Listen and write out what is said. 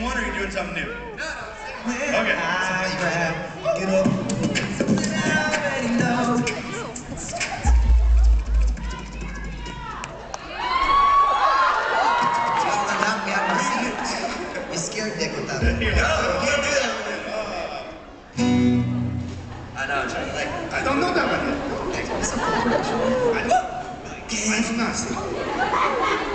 one, or are you doing something new? No, Okay. Get up. Something I already know. Knock me out my seat. You scared Dick with that. No, you can't do that. I know, like, I don't know that one. it's a progression. I'm not.